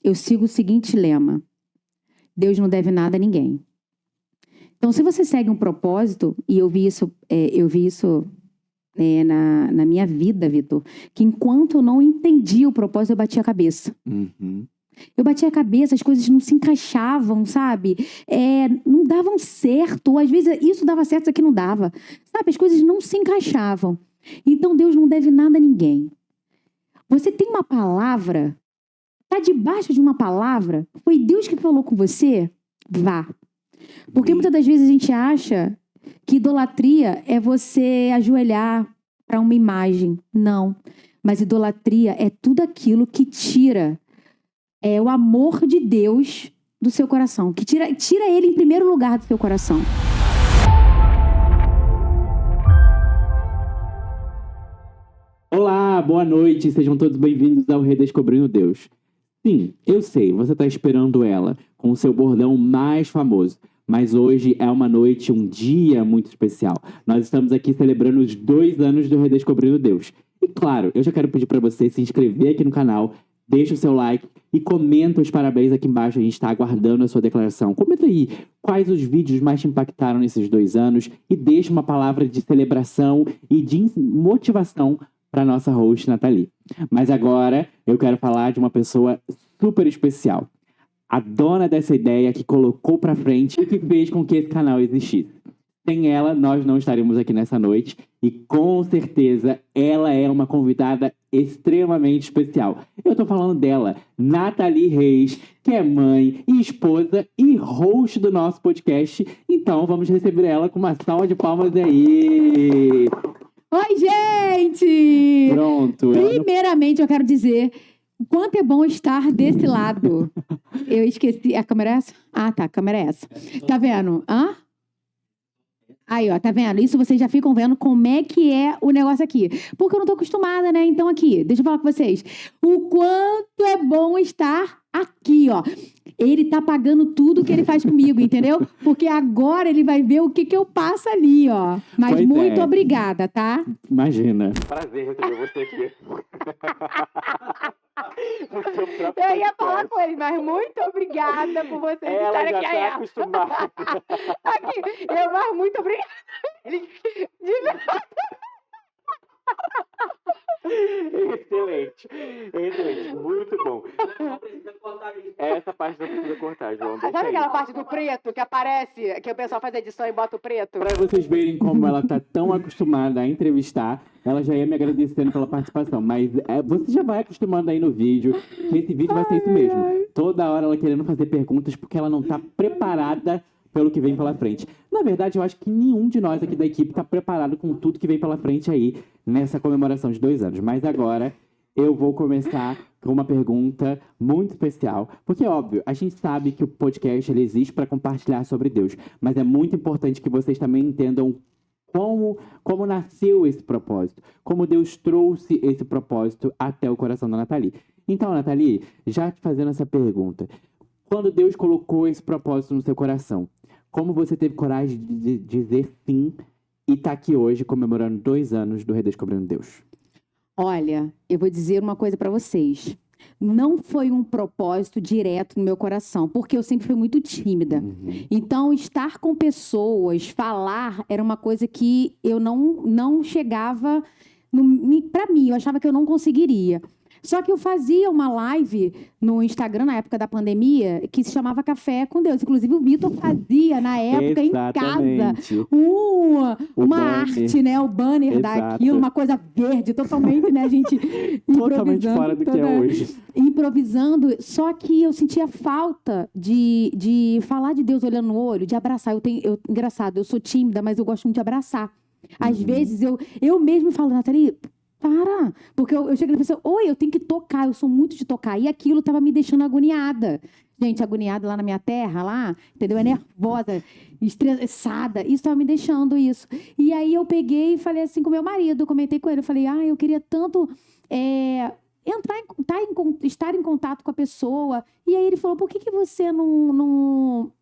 eu sigo o seguinte lema: Deus não deve nada a ninguém. Então, se você segue um propósito, e eu vi isso na minha vida, Vitor, que enquanto eu não entendi o propósito, eu batia a cabeça. Eu batia a cabeça, as coisas não se encaixavam, sabe? Não davam certo. Ou às vezes isso dava certo, isso aqui não dava. Sabe? As coisas não se encaixavam. Então Deus não deve nada a ninguém. Você tem uma palavra, está debaixo de uma palavra, foi Deus que falou com você? Vá. Porque muitas das vezes a gente acha que idolatria é você ajoelhar para uma imagem. Não. Mas idolatria é tudo aquilo que tira o amor de Deus do seu coração. Que tira ele em primeiro lugar do seu coração. Olá, boa noite. Sejam todos bem-vindos ao Redescobrindo Deus. Sim, eu sei, você está esperando ela com o seu bordão mais famoso. Mas hoje é uma noite, um dia muito especial. Nós estamos aqui celebrando os 2 anos do Redescobrindo Deus. E claro, eu já quero pedir para você se inscrever aqui no canal, deixa o seu like e comenta os parabéns aqui embaixo. A gente está aguardando a sua declaração. Comenta aí quais os vídeos mais te impactaram nesses 2 anos e deixa uma palavra de celebração e de motivação para nossa host, Nathalie. Mas agora eu quero falar de uma pessoa super especial. A dona dessa ideia que colocou pra frente e que fez com que esse canal existisse. Sem ela, nós não estaríamos aqui nessa noite. E com certeza, ela é uma convidada extremamente especial. Eu tô falando dela, Nathalie Reis, que é mãe e esposa e host do nosso podcast. Então, vamos receber ela com uma salva de palmas aí. Oi, gente! Pronto. Primeiramente, eu quero dizer o quanto é bom estar desse lado. Eu esqueci. A câmera é essa? Ah, tá. A câmera é essa. Tá vendo? Hã? Aí, ó. Tá vendo? Isso vocês já ficam vendo como é que é o negócio aqui. Porque eu não tô acostumada, né? Então, aqui, deixa eu falar com vocês. O quanto é bom estar aqui, ó. Ele tá pagando tudo que ele faz comigo, entendeu? Porque agora ele vai ver o que eu passo ali, ó. Mas Pois muito é. obrigada, tá? Imagina. Prazer receber você aqui. Eu ia falar com ele, mas muito obrigada por vocês Ela estarem já aqui. tá acostumada. Aqui, mas muito obrigada. De nada. Excelente, muito bom. Essa parte não precisa cortar, João. Deixa Sabe aí. aquela parte do preto que aparece, que o pessoal faz edição e bota o preto? Para vocês verem como ela tá tão acostumada a entrevistar, ela já ia me agradecendo pela participação. Mas você já vai acostumando aí no vídeo, que esse vídeo vai ser isso mesmo. Toda hora ela querendo fazer perguntas porque ela não tá preparada pelo que vem pela frente. Na verdade, eu acho que nenhum de nós aqui da equipe tá preparado com tudo que vem pela frente aí nessa comemoração de 2 anos. Mas agora eu vou começar com uma pergunta muito especial. Porque, óbvio, a gente sabe que o podcast ele existe para compartilhar sobre Deus. Mas é muito importante que vocês também entendam como nasceu esse propósito. Como Deus trouxe esse propósito até o coração da Nathalie. Então, Nathalie, já te fazendo essa pergunta. Quando Deus colocou esse propósito no seu coração, como você teve coragem de dizer sim e tá aqui hoje comemorando 2 anos do Redescobrindo Deus? Olha, eu vou dizer uma coisa pra vocês. Não foi um propósito direto no meu coração, porque eu sempre fui muito tímida. Então, estar com pessoas, falar, era uma coisa que eu não chegava pra mim. Eu achava que eu não conseguiria. Só que eu fazia uma live no Instagram, na época da pandemia, que se chamava Café com Deus. Inclusive, o Vitor fazia, na época, Exatamente. em casa, uma banner. arte, né? O banner Exato. daquilo, uma coisa verde, totalmente, né, gente? Totalmente fora do que é hoje. Improvisando. Só que eu sentia falta de falar de Deus olhando no olho, de abraçar. Engraçado, eu sou tímida, mas eu gosto muito de abraçar. Às vezes, eu mesmo falo, Nathalie, para, porque eu chego na pessoa, oi, eu tenho que tocar, eu sou muito de tocar, e aquilo tava me deixando agoniada. Gente, agoniada lá na minha terra, lá, entendeu? É nervosa, estressada, isso tava me deixando isso. E aí eu peguei e falei assim com meu marido, comentei com ele, eu falei, eu queria tanto estar em contato com a pessoa. E aí ele falou, por que você não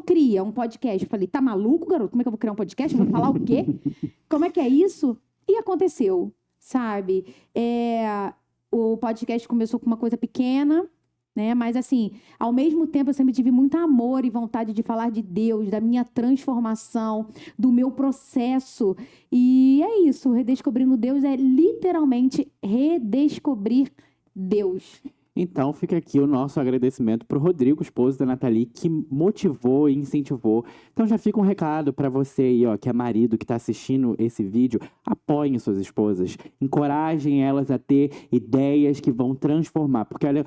cria um podcast? Eu falei, tá maluco, garoto? Como é que eu vou criar um podcast? Eu vou falar o quê? Como é que é isso? E aconteceu. Sabe? O podcast começou com uma coisa pequena, né? Mas assim, ao mesmo tempo eu sempre tive muito amor e vontade de falar de Deus, da minha transformação, do meu processo. E é isso, Redescobrindo Deus é literalmente redescobrir Deus. Então fica aqui o nosso agradecimento pro Rodrigo, esposo da Nathalie, que motivou e incentivou. Então já fica um recado para você aí, ó, que é marido, que tá assistindo esse vídeo. Apoiem suas esposas, encorajem elas a ter ideias que vão transformar. Porque olha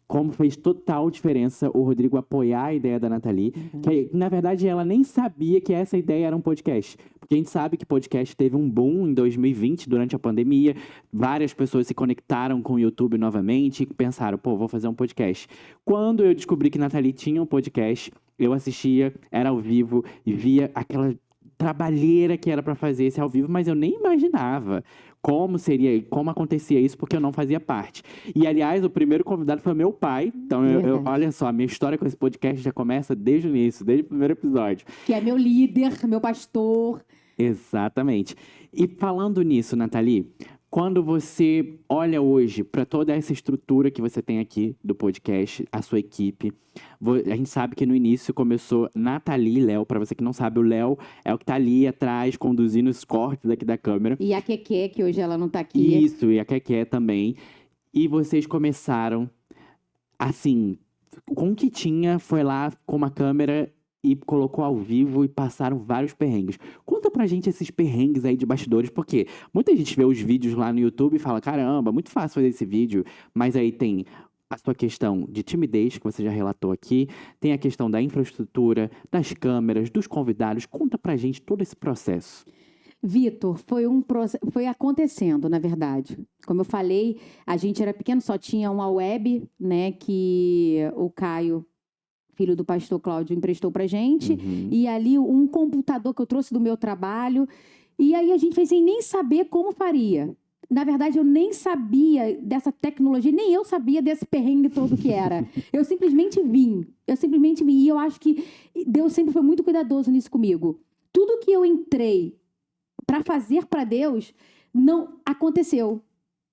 como fez total diferença o Rodrigo apoiar a ideia da Nathalie, que na verdade ela nem sabia que essa ideia era um podcast. Porque a gente sabe que podcast teve um boom em 2020, durante a pandemia. Várias pessoas se conectaram com o YouTube novamente e pensaram, pô, vou fazer um podcast. Quando eu descobri que Nathalie tinha um podcast, eu assistia, era ao vivo e via aquela trabalheira que era para fazer esse ao vivo, mas eu nem imaginava como acontecia isso, porque eu não fazia parte. E, aliás, o primeiro convidado foi meu pai. Então, olha só, a minha história com esse podcast já começa desde o início, desde o primeiro episódio. Que é meu líder, meu pastor. Exatamente. E falando nisso, Nathalie, quando você olha hoje para toda essa estrutura que você tem aqui do podcast, a sua equipe, a gente sabe que no início começou Nathalie e Léo. Para você que não sabe, o Léo é o que tá ali atrás, conduzindo os cortes aqui da câmera. E a Keké, que hoje ela não tá aqui. Isso, e a Keké também. E vocês começaram, assim, com o que tinha, foi lá com uma câmera e colocou ao vivo e passaram vários perrengues. Conta pra gente esses perrengues aí de bastidores, porque muita gente vê os vídeos lá no YouTube e fala, caramba, muito fácil fazer esse vídeo, mas aí tem a sua questão de timidez, que você já relatou aqui, tem a questão da infraestrutura, das câmeras, dos convidados. Conta pra gente todo esse processo. Vitor, foi acontecendo, na verdade. Como eu falei, a gente era pequeno, só tinha uma web, né, que o Caio, filho do pastor Cláudio, emprestou pra gente. E ali um computador que eu trouxe do meu trabalho. E aí a gente fez sem nem saber como faria. Na verdade, eu nem sabia dessa tecnologia, nem eu sabia desse perrengue todo que era. Eu simplesmente vim. E eu acho que Deus sempre foi muito cuidadoso nisso comigo. Tudo que eu entrei para fazer para Deus não aconteceu.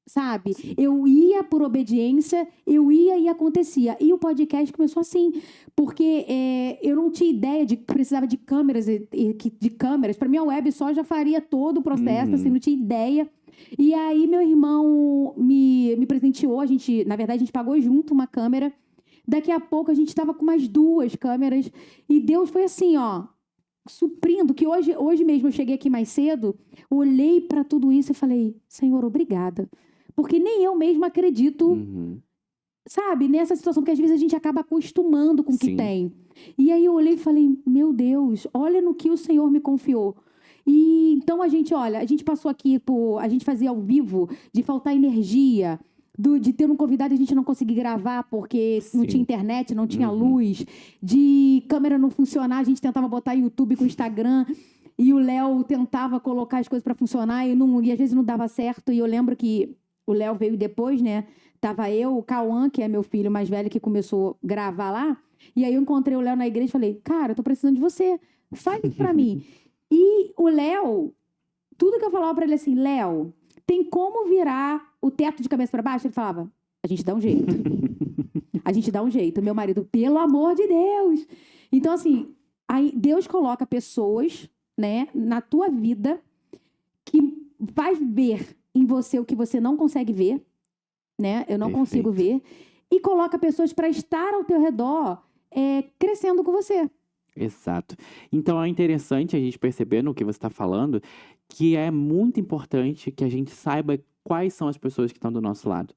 Sabe? Eu ia por obediência, eu ia e acontecia. E o podcast começou assim, porque eu não tinha ideia de que precisava de câmeras. De câmeras. Para mim, a web só já faria todo o processo, assim, não tinha ideia. E aí, meu irmão me presenteou. Na verdade, a gente pagou junto uma câmera. Daqui a pouco, a gente estava com mais 2 câmeras. E Deus foi assim, ó, suprindo, que hoje mesmo eu cheguei aqui mais cedo, olhei para tudo isso e falei, Senhor, obrigada. Porque nem eu mesma acredito, sabe, nessa situação, porque às vezes a gente acaba acostumando com o que tem. E aí eu olhei e falei, meu Deus, olha no que o Senhor me confiou. E então a gente passou aqui a gente fazia ao vivo, de faltar energia, de ter um convidado e a gente não conseguir gravar porque não tinha internet, não tinha luz, de câmera não funcionar, a gente tentava botar YouTube com Instagram e o Léo tentava colocar as coisas para funcionar e às vezes não dava certo. E eu lembro que o Léo veio depois, né? Tava eu, o Cauã, que é meu filho mais velho, que começou a gravar lá. E aí eu encontrei o Léo na igreja e falei, cara, eu tô precisando de você. Faz isso pra mim. E o Léo, tudo que eu falava pra ele assim, Léo, tem como virar o teto de cabeça pra baixo? Ele falava, a gente dá um jeito. A gente dá um jeito. Meu marido, pelo amor de Deus. Então, assim, aí Deus coloca pessoas, né, na tua vida que faz ver em você o que você não consegue ver, né? Eu não consigo ver. E coloca pessoas para estar ao teu redor, crescendo com você. Exato. Então é interessante a gente perceber no que você está falando que é muito importante que a gente saiba quais são as pessoas que estão do nosso lado.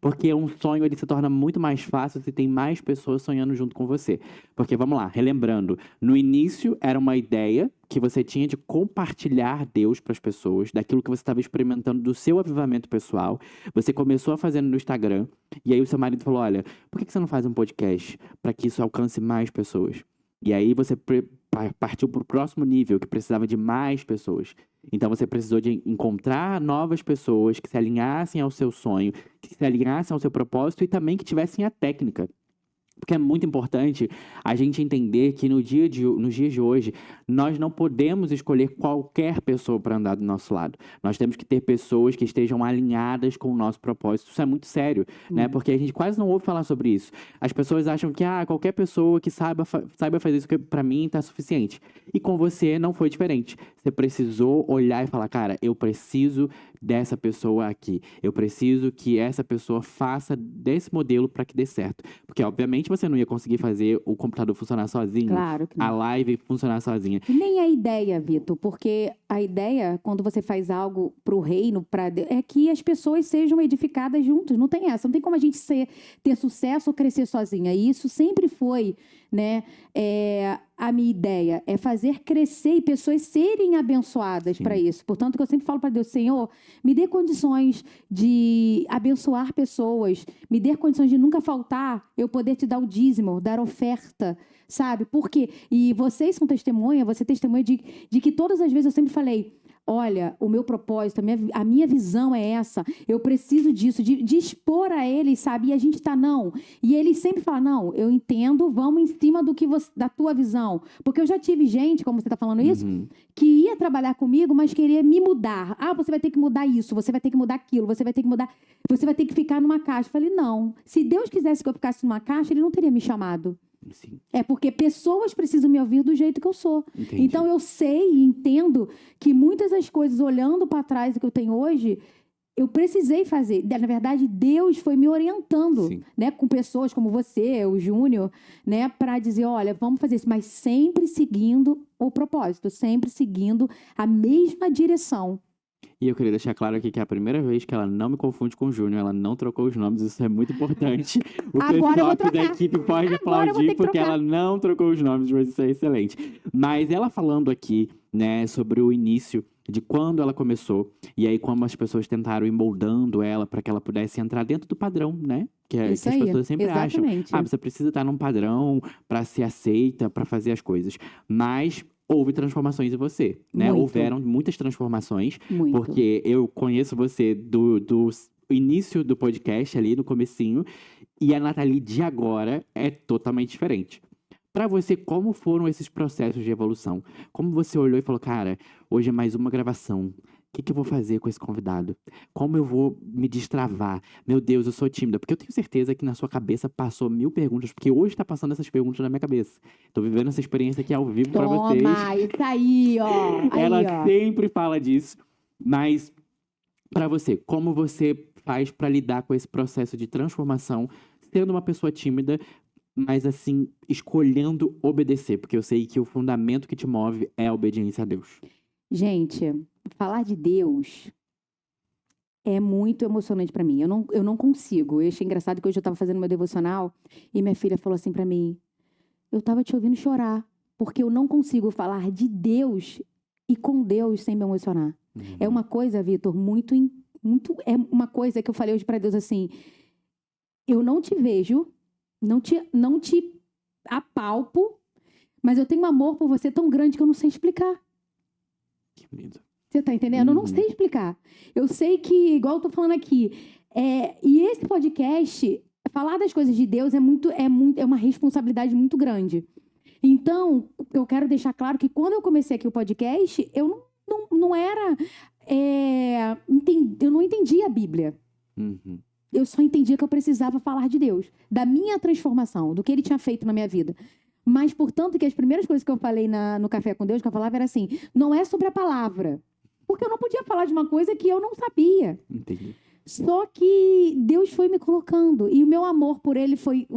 Porque um sonho ele se torna muito mais fácil se tem mais pessoas sonhando junto com você. Porque, vamos lá, relembrando, no início era uma ideia que você tinha de compartilhar Deus para as pessoas, daquilo que você estava experimentando do seu avivamento pessoal. Você começou a fazer no Instagram, e aí o seu marido falou, olha, por que você não faz um podcast para que isso alcance mais pessoas? E aí você partiu para o próximo nível, que precisava de mais pessoas. Então você precisou de encontrar novas pessoas que se alinhassem ao seu sonho, que se alinhassem ao seu propósito e também que tivessem a técnica. Porque é muito importante a gente entender que nos dias de hoje, nós não podemos escolher qualquer pessoa para andar do nosso lado. Nós temos que ter pessoas que estejam alinhadas com o nosso propósito. Isso é muito sério, né? Porque a gente quase não ouve falar sobre isso. As pessoas acham que qualquer pessoa que saiba fazer isso para mim está suficiente. E com você não foi diferente. Você precisou olhar e falar, cara, eu preciso dessa pessoa aqui. Eu preciso que essa pessoa faça desse modelo para que dê certo. Porque, obviamente, você não ia conseguir fazer o computador funcionar sozinho. Claro que não. A live funcionar sozinha. E nem a ideia, Vitor, porque a ideia, quando você faz algo pro reino, é que as pessoas sejam edificadas juntos. Não tem essa. Não tem como a gente ter sucesso ou crescer sozinha. E isso sempre foi, né, a minha ideia. É fazer crescer e pessoas serem abençoadas para isso. Portanto, que eu sempre falo para Deus, Senhor, me dê condições de abençoar pessoas. Me dê condições de nunca faltar, eu poder te dar o dízimo, dar oferta, sabe? Por quê? E vocês são testemunha, você é testemunha de que todas as vezes eu sempre falei, olha, o meu propósito, a minha visão é essa, eu preciso disso, de expor a eles, sabe? E a gente não. E ele sempre fala, não, eu entendo, vamos em cima da tua visão. Porque eu já tive gente, como você está falando isso, que ia trabalhar comigo, mas queria me mudar. Você vai ter que mudar isso, você vai ter que mudar aquilo, você vai ter que ficar numa caixa. Eu falei, não, se Deus quisesse que eu ficasse numa caixa, ele não teria me chamado. Sim. É porque pessoas precisam me ouvir do jeito que eu sou. Entendi. Então eu sei e entendo que muitas das coisas, olhando para trás do que eu tenho hoje, eu precisei fazer. Na verdade, Deus foi me orientando, né, com pessoas como você, o Júnior, né, para dizer, olha, vamos fazer isso, mas sempre seguindo o propósito, sempre seguindo a mesma direção. E eu queria deixar claro aqui que é a primeira vez que ela não me confunde com o Júnior, ela não trocou os nomes, isso é muito importante. O pessoal aqui da equipe pode aplaudir porque ela não trocou os nomes, mas isso é excelente. Mas ela falando aqui, né, sobre o início de quando ela começou, e aí como as pessoas tentaram ir moldando ela para que ela pudesse entrar dentro do padrão, né? Que as pessoas sempre acham, você precisa estar num padrão para ser aceita, para fazer as coisas. Mas houve transformações em você, né? Muito. Houveram muitas transformações, Muito. porque eu conheço você do início do podcast ali, no comecinho, e a Nathalie de agora é totalmente diferente. Para você, como foram esses processos de evolução? Como você olhou e falou, cara, hoje é mais uma gravação. O que eu vou fazer com esse convidado? Como eu vou me destravar? Meu Deus, eu sou tímida. Porque eu tenho certeza que na sua cabeça passou 1000 perguntas. Porque hoje tá passando essas perguntas na minha cabeça. Tô vivendo essa experiência aqui ao vivo pra vocês. Toma, isso aí, ó. Ela sempre fala disso. Mas, pra você, como você faz pra lidar com esse processo de transformação, sendo uma pessoa tímida, mas assim, escolhendo obedecer? Porque eu sei que o fundamento que te move é a obediência a Deus. Gente, falar de Deus é muito emocionante pra mim. Eu não consigo. Eu achei engraçado que hoje eu tava fazendo meu devocional e minha filha falou assim pra mim, eu tava te ouvindo chorar, porque eu não consigo falar de Deus e com Deus sem me emocionar. É uma coisa, Vitor, é uma coisa que eu falei hoje pra Deus assim, eu não te vejo, não te apalpo, mas eu tenho um amor por você tão grande que eu não sei explicar. Que lindo. Você tá entendendo? Eu não sei explicar. Eu sei que, igual eu tô falando aqui, e esse podcast, falar das coisas de Deus é uma responsabilidade muito grande. Então, eu quero deixar claro que quando eu comecei aqui o podcast, eu não era... eu não entendia a Bíblia. Eu só entendia que eu precisava falar de Deus, da minha transformação, do que Ele tinha feito na minha vida. Mas, portanto, que as primeiras coisas que eu falei no Café com Deus, que eu falava era assim, não é sobre a palavra. Porque eu não podia falar de uma coisa que eu não sabia. Entendi. Só que Deus foi me colocando. E o meu amor por Ele foi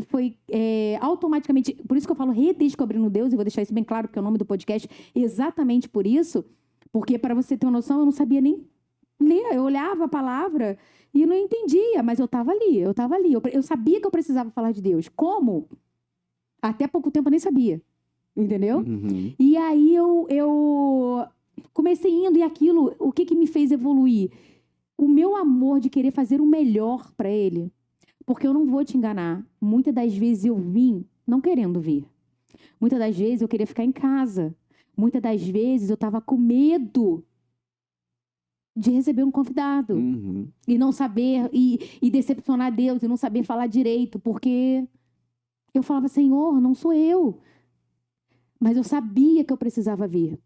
automaticamente... Por isso que eu falo redescobrindo Deus, e vou deixar isso bem claro, porque é o nome do podcast, exatamente por isso. Porque, para você ter uma noção, eu não sabia nem ler. Eu olhava a palavra e não entendia, mas eu estava ali. Eu sabia que eu precisava falar de Deus. Como? Até pouco tempo eu nem sabia. Entendeu? E aí eu comecei indo, e aquilo, o que me fez evoluir? O meu amor de querer fazer o melhor para Ele. Porque eu não vou te enganar. Muitas das vezes eu vim não querendo vir. Muitas das vezes eu queria ficar em casa. Muitas das vezes eu estava com medo de receber um convidado. E não saber, e decepcionar Deus, e não saber falar direito, porque Eu falava, Senhor, não sou eu. Mas eu sabia que eu precisava vir.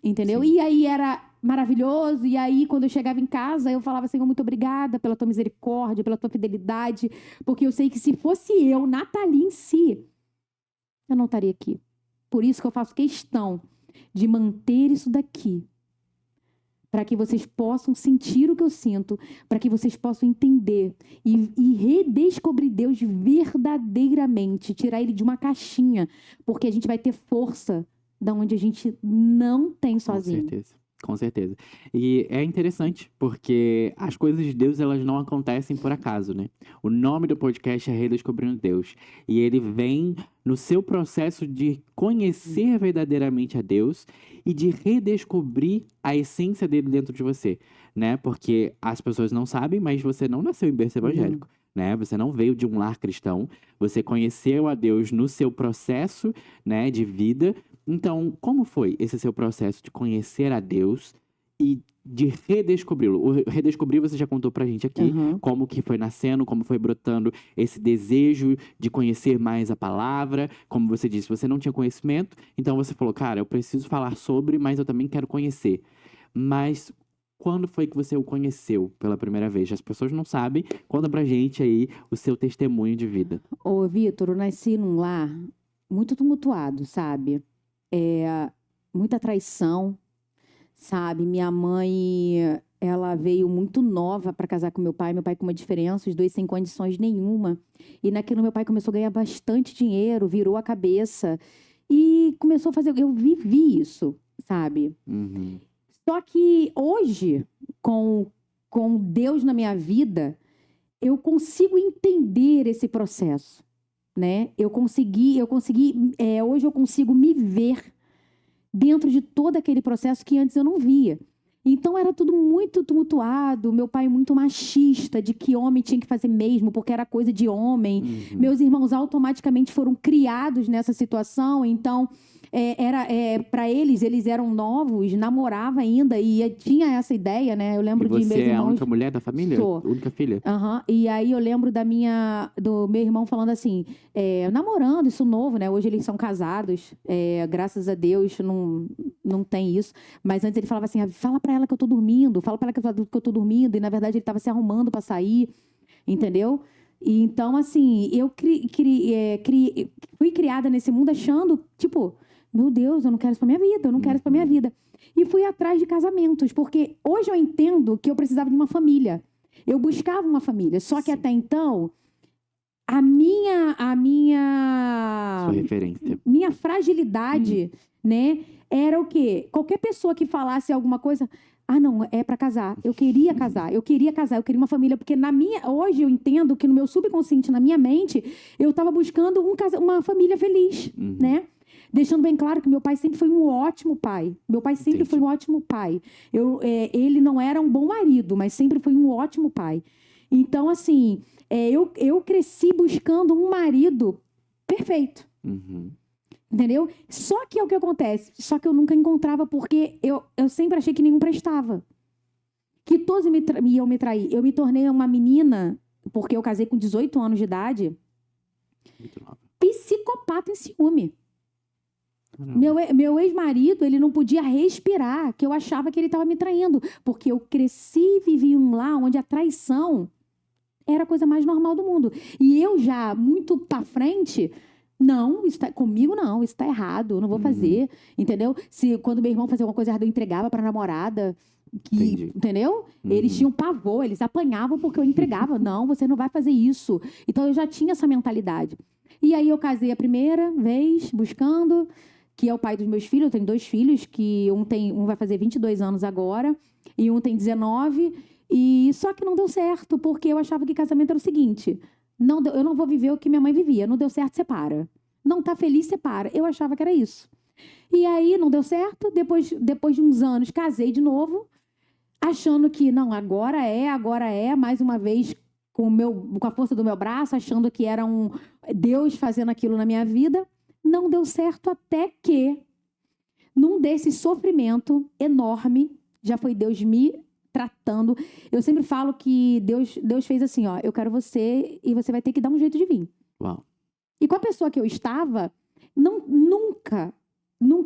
Entendeu? Sim. E aí era maravilhoso. E aí, quando eu chegava em casa, eu falava, Senhor, muito obrigada pela tua misericórdia, pela tua fidelidade. Porque eu sei que se fosse eu, Nathalie em si, eu não estaria aqui. Por isso que eu faço questão de manter isso daqui. Para que vocês possam sentir o que eu sinto. Para que vocês possam entender. E redescobrir Deus verdadeiramente. Tirar ele de uma caixinha. Porque a gente vai ter força da onde a gente não tem sozinho. Com certeza. Com certeza. E é interessante, porque as coisas de Deus, elas não acontecem por acaso, né? O nome do podcast é Redescobrindo Deus. E ele vem no seu processo de conhecer verdadeiramente a Deus e de redescobrir a essência dele dentro de você, né? Porque as pessoas não sabem, mas você não nasceu em berço evangélico. Né? Você não veio de um lar cristão, você conheceu a Deus no seu processo, né, de vida. Então, como foi esse seu processo de conhecer a Deus e de redescobri-lo? O redescobrir você já contou pra gente aqui, como que foi nascendo, como foi brotando esse desejo de conhecer mais a palavra. Como você disse, você não tinha conhecimento, então você falou, cara, eu preciso falar sobre, mas eu também quero conhecer. Mas quando foi que você o conheceu pela primeira vez? As pessoas não sabem. Conta pra gente aí o seu testemunho de vida. Ô, Vitor, eu nasci num lar muito tumultuado, sabe? Muita traição, sabe? Minha mãe, ela veio muito nova para casar com meu pai com uma diferença, os dois sem condições nenhuma. E naquilo meu pai começou a ganhar bastante dinheiro, virou a cabeça e começou a fazer... Eu vivi isso, sabe? Só que hoje, com Deus na minha vida, eu consigo entender esse processo, né? Hoje eu consigo me ver dentro de todo aquele processo que antes eu não via. Então era tudo muito tumultuado, meu pai muito machista, de que homem tinha que fazer mesmo, porque era coisa de homem. Meus irmãos automaticamente foram criados nessa situação, então... para eles eram novos, namorava ainda e tinha essa ideia, né? Eu lembro de meus irmãos... Você é a única mulher da família? Sou. Única filha? E aí eu lembro do meu irmão falando assim, namorando, isso novo, né? Hoje eles são casados, graças a Deus não tem isso. Mas antes ele falava assim, fala pra ela que eu tô dormindo, fala pra ela que eu tô dormindo. E na verdade ele tava se arrumando pra sair, entendeu? E então, assim, eu fui criada nesse mundo achando, tipo... Meu Deus, eu não quero isso pra minha vida, eu não quero isso pra minha vida. E fui atrás de casamentos, porque hoje eu entendo que eu precisava de uma família. Eu buscava uma família, só que até então, a minha Sua referência. Minha fragilidade, né, era o quê? Qualquer pessoa que falasse alguma coisa... não, é pra casar. Eu queria casar, eu queria uma família, porque hoje eu entendo que no meu subconsciente, na minha mente, eu tava buscando uma família feliz, né? Deixando bem claro que meu pai sempre foi um ótimo pai. Meu pai sempre foi um ótimo pai. Ele não era um bom marido, mas sempre foi um ótimo pai. Então, assim, eu cresci buscando um marido perfeito. Entendeu? Só que é o que acontece. Só que eu nunca encontrava porque eu sempre achei que nenhum prestava. Que todos iam me trair. Eu me tornei uma menina, porque eu casei com 18 anos de idade, psicopata em ciúme. Meu ex-marido, ele não podia respirar, que eu achava que ele estava me traindo. Porque eu cresci e vivi um lar onde a traição era a coisa mais normal do mundo. E eu já, muito pra frente, não, comigo não, isso tá errado, eu não vou fazer, entendeu? Quando meu irmão fazia alguma coisa errada, eu entregava pra namorada, entendeu? Eles tinham pavor, eles apanhavam porque eu entregava. Não, você não vai fazer isso. Então eu já tinha essa mentalidade. E aí eu casei a primeira vez, buscando... que é o pai dos meus filhos. Eu tenho 2 filhos, que um vai fazer 22 anos agora, e um tem 19, só que não deu certo, porque eu achava que casamento era o seguinte, eu não vou viver o que minha mãe vivia, não deu certo, separa. Não tá feliz, separa. Eu achava que era isso. E aí, não deu certo, depois de uns anos, casei de novo, achando que, não, agora é, mais uma vez, com a força do meu braço, achando que era Deus fazendo aquilo na minha vida. Não deu certo até que, num desse sofrimento enorme, já foi Deus me tratando. Eu sempre falo que Deus fez assim, ó, eu quero você e você vai ter que dar um jeito de vir. Uau. E com a pessoa que eu estava, nunca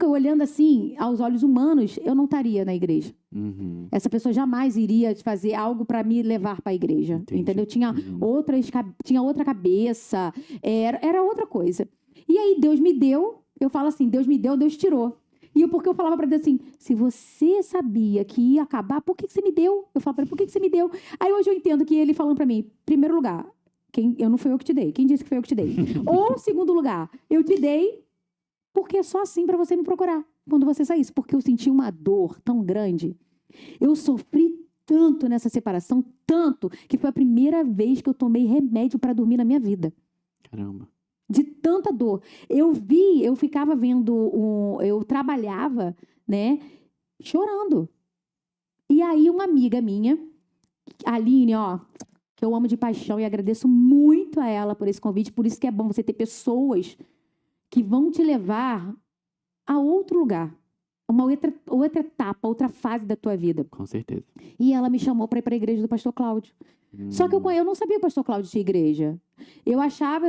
olhando assim, aos olhos humanos, eu não estaria na igreja. Uhum. Essa pessoa jamais iria fazer algo para me levar para a igreja. Entendi. Entendeu? Tinha, Uhum. tinha outra cabeça, era outra coisa. E aí Deus me deu, eu falo assim, Deus me deu, Deus tirou. E porque eu falava para Deus assim, se você sabia que ia acabar, por que você me deu? Eu falava para ele, por que você me deu? Aí hoje eu entendo que ele falando para mim, primeiro lugar, eu não fui eu que te dei. Quem disse que foi eu que te dei? Ou, segundo lugar, eu te dei porque é só assim para você me procurar quando você saísse. Porque eu senti uma dor tão grande. Eu sofri tanto nessa separação, tanto, que foi a primeira vez que eu tomei remédio para dormir na minha vida. Caramba. De tanta dor. Eu ficava vendo, eu trabalhava, né, chorando. E aí uma amiga minha, a Aline, ó, que eu amo de paixão e agradeço muito a ela por esse convite, por isso que é bom você ter pessoas que vão te levar a outro lugar, uma outra etapa, outra fase da tua vida. Com certeza. E ela me chamou para ir para a igreja do pastor Cláudio. Só que eu não sabia que o pastor Cláudio tinha igreja. Eu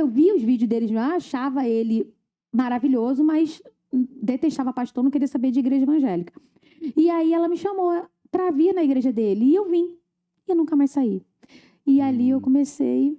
via os vídeos deles, achava ele maravilhoso, mas detestava pastor, não queria saber de igreja evangélica. E aí ela me chamou para vir na igreja dele, e eu vim, e nunca mais saí. E ali eu comecei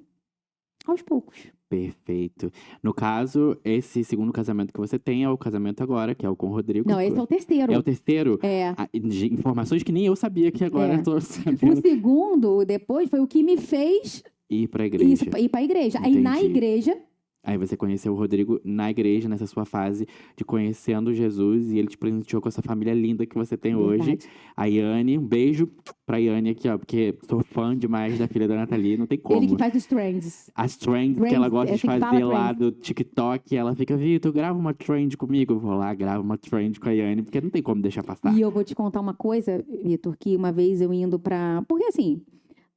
aos poucos. Perfeito. No caso, esse segundo casamento que você tem é o casamento agora, que é o com o Rodrigo. Não, esse é o terceiro. É o terceiro? É. De informações que nem eu sabia, que agora eu tô sabendo. O segundo, depois, foi o que me fez ir pra igreja. ir pra igreja. Entendi. Aí na igreja... Aí você conheceu o Rodrigo na igreja, nessa sua fase de conhecendo Jesus, e ele te presenteou com essa família linda que você tem hoje. A Yane, um beijo pra Yane aqui, ó, porque sou fã demais da filha da Nathalie, não tem como. Ele que faz os trends. As trends que ela gosta de fazer lá do TikTok, ela fica, Vitor, grava uma trend comigo. Eu vou lá, gravo uma trend com a Yane, porque não tem como deixar passar. E eu vou te contar uma coisa, Vitor, que uma vez eu indo pra... Porque assim,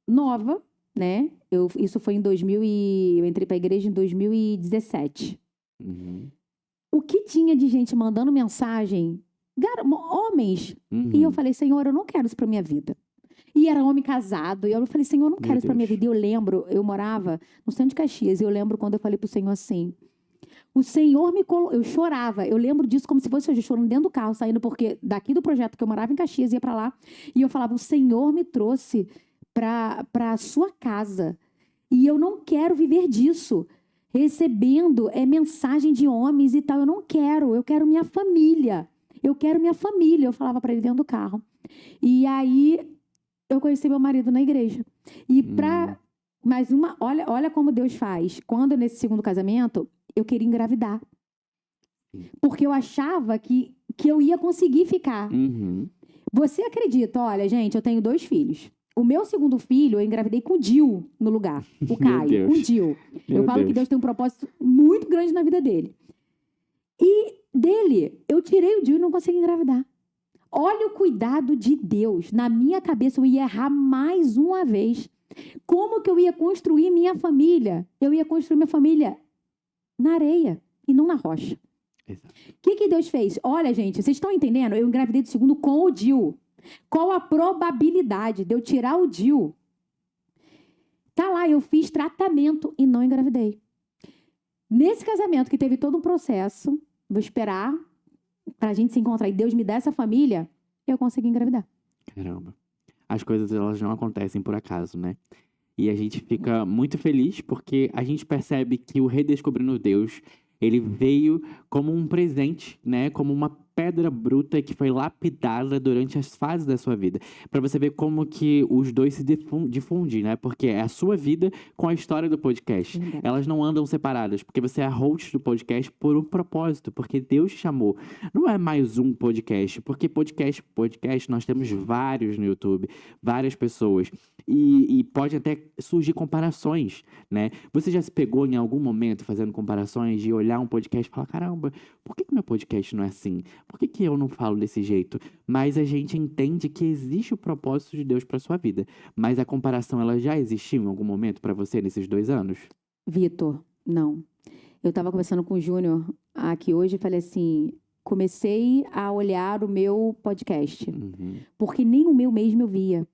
nova, né? Isso foi eu entrei pra igreja em 2017. Uhum. O que tinha de gente mandando mensagem, homens, e eu falei, Senhor, eu não quero isso pra minha vida. E era homem casado, e eu falei, Senhor, eu não quero isso pra minha vida. E eu lembro, eu morava no centro de Caxias, e eu lembro quando eu falei pro Senhor assim, o Senhor me colocou, eu chorava, eu lembro disso como se fosse eu chorando dentro do carro, saindo, porque daqui do projeto que eu morava em Caxias, ia pra lá, e eu falava, o Senhor me trouxe pra a sua casa, e eu não quero viver disso, recebendo mensagem de homens e tal, eu não quero, eu quero minha família, eu falava pra ele dentro do carro. E aí, eu conheci meu marido na igreja. E olha como Deus faz. Quando nesse segundo casamento, eu queria engravidar. Porque eu achava que eu ia conseguir ficar. Uhum. Você acredita, olha, gente, eu tenho 2 filhos. O meu segundo filho, eu engravidei com o Dil no lugar. O Caio, com o Dil. Eu falo que Deus tem um propósito muito grande na vida dele. E dele, eu tirei o Dil e não consegui engravidar. Olha o cuidado de Deus. Na minha cabeça, eu ia errar mais uma vez. Como que eu ia construir minha família? Eu ia construir minha família na areia e não na rocha. O que Deus fez? Olha, gente, vocês estão entendendo? Eu engravidei do segundo com o Dil. Qual a probabilidade de eu tirar o Dil? Tá lá, eu fiz tratamento e não engravidei. Nesse casamento que teve todo um processo, vou esperar pra gente se encontrar e Deus me dá essa família, eu consegui engravidar. Caramba. As coisas, elas não acontecem por acaso, né? E a gente fica muito feliz porque a gente percebe que o Redescobrindo Deus, ele veio como um presente, né? Como uma pedra bruta que foi lapidada durante as fases da sua vida. Para você ver como que os dois se difundem, né? Porque é a sua vida com a história do podcast. Elas não andam separadas, porque você é a host do podcast por um propósito, porque Deus te chamou. Não é mais um podcast, porque podcast, nós temos vários no YouTube, várias pessoas. E pode até surgir comparações, né? Você já se pegou em algum momento fazendo comparações de olhar um podcast e falar, caramba, por que meu podcast não é assim? Por que eu não falo desse jeito? Mas a gente entende que existe o propósito de Deus para sua vida. Mas a comparação, ela já existiu em algum momento para você nesses 2 anos? Vitor, não. Eu estava conversando com o Júnior aqui hoje e falei assim, comecei a olhar o meu podcast. Porque nem o meu mesmo eu via.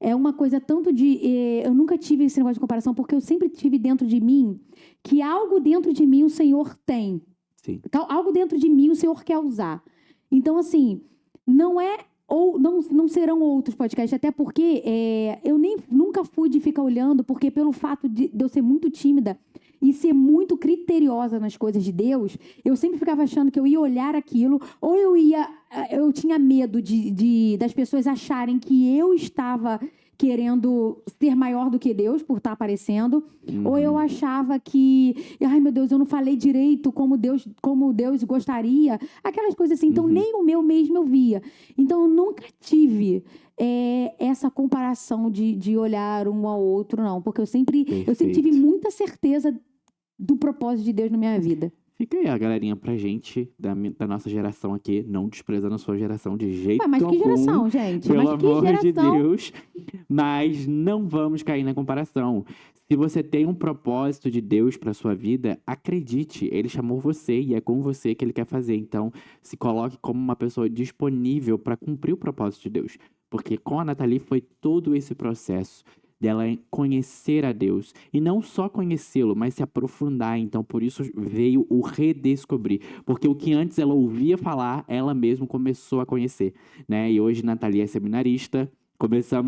É uma coisa tanto de... eu nunca tive esse negócio de comparação, porque eu sempre tive dentro de mim que algo dentro de mim o Senhor tem. Sim. Algo dentro de mim o Senhor quer usar. Então, assim, não é... Ou não serão outros podcasts, até porque eu nunca fui de ficar olhando, porque pelo fato de eu ser muito tímida e ser muito criteriosa nas coisas de Deus, eu sempre ficava achando que eu ia olhar aquilo, ou eu tinha medo das pessoas acharem que eu estava querendo ser maior do que Deus por estar aparecendo, ou eu achava que, ai meu Deus, eu não falei direito como Deus gostaria, aquelas coisas assim, então nem o meu mesmo eu via. Então eu nunca tive essa comparação de olhar um ao outro, não, porque eu sempre tive muita certeza do propósito de Deus na minha vida. Fica aí a galerinha pra gente, da nossa geração aqui, não desprezando a sua geração de jeito algum. Mas que geração, gente? Pelo Mas que amor geração? de Deus. Mas não vamos cair na comparação. Se você tem um propósito de Deus pra sua vida, acredite, Ele chamou você e é com você que Ele quer fazer. Então, se coloque como uma pessoa disponível pra cumprir o propósito de Deus. Porque com a Nathalie foi todo esse processo dela conhecer a Deus. E não só conhecê-lo, mas se aprofundar. Então, por isso veio o redescobrir. Porque o que antes ela ouvia falar, ela mesma começou a conhecer, né? E hoje Nathalie é seminarista.